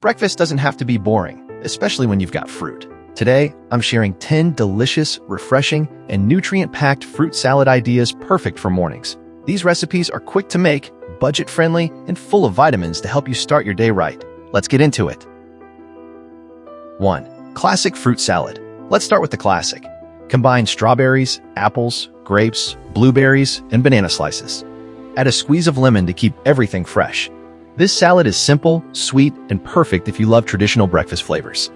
Breakfast doesn't have to be boring, especially when you've got fruit. Today, I'm sharing 10 delicious, refreshing, and nutrient-packed fruit salad ideas perfect for mornings. These recipes are quick to make, budget-friendly, and full of vitamins to help you start your day right. Let's get into it. 1. Classic fruit salad. Let's start with the classic. Combine strawberries, apples, grapes, blueberries, and banana slices. Add a squeeze of lemon to keep everything fresh. This salad is simple, sweet, and perfect if you love traditional breakfast flavors.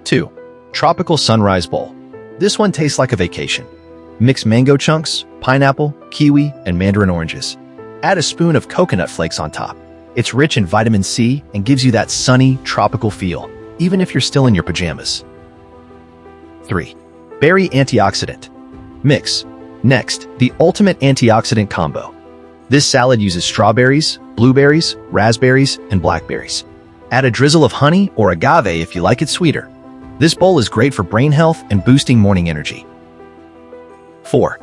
2. Tropical sunrise bowl. This one tastes like a vacation. Mix mango chunks, pineapple, kiwi, and mandarin oranges. Add a spoon of coconut flakes on top. It's rich in vitamin C and gives you that sunny, tropical feel, even if you're still in your pajamas. 3. Berry antioxidant. Mix. Next, the ultimate antioxidant combo. This salad uses strawberries, blueberries, raspberries, and blackberries. Add a drizzle of honey or agave if you like it sweeter. This bowl is great for brain health and boosting morning energy. 4.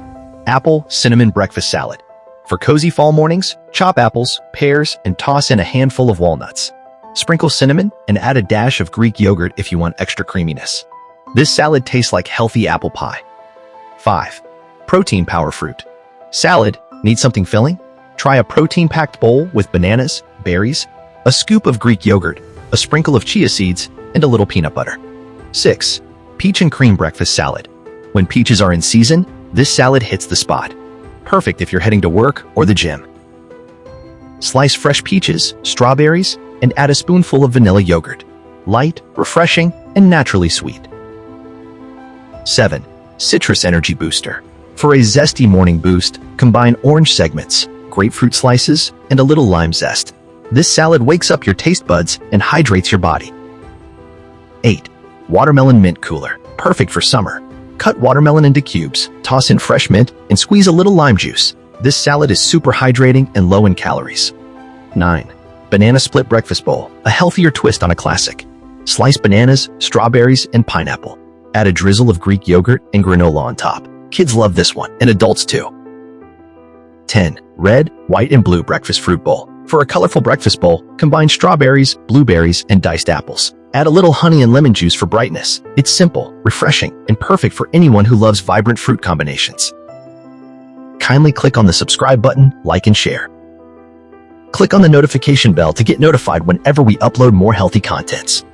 Apple cinnamon breakfast salad. For cozy fall mornings, chop apples, pears, and toss in a handful of walnuts. Sprinkle cinnamon and add a dash of Greek yogurt if you want extra creaminess. This salad tastes like healthy apple pie. 5. Protein power fruit. Salad, need something filling? Try a protein-packed bowl with bananas, berries, a scoop of Greek yogurt, a sprinkle of chia seeds, and a little peanut butter. 6. Peach and cream breakfast salad. When peaches are in season, this salad hits the spot. Perfect if you're heading to work or the gym. Slice fresh peaches, strawberries, and add a spoonful of vanilla yogurt. Light, refreshing, and naturally sweet. 7. Citrus energy booster. For a zesty morning boost, combine orange segments, grapefruit slices, and a little lime zest. This salad wakes up your taste buds and hydrates your body. 8. Watermelon mint cooler. Perfect for summer. Cut watermelon into cubes, toss in fresh mint, and squeeze a little lime juice. This salad is super hydrating and low in calories. 9. Banana split breakfast bowl. A healthier twist on a classic. Slice bananas, strawberries, and pineapple. Add a drizzle of Greek yogurt and granola on top. Kids love this one, and adults too. 10. Red, white, and blue breakfast fruit bowl. For a colorful breakfast bowl, combine strawberries, blueberries, and diced apples. Add a little honey and lemon juice for brightness. It's simple, refreshing, and perfect for anyone who loves vibrant fruit combinations. Kindly click on the subscribe button, like, and share. Click on the notification bell to get notified whenever we upload more healthy contents.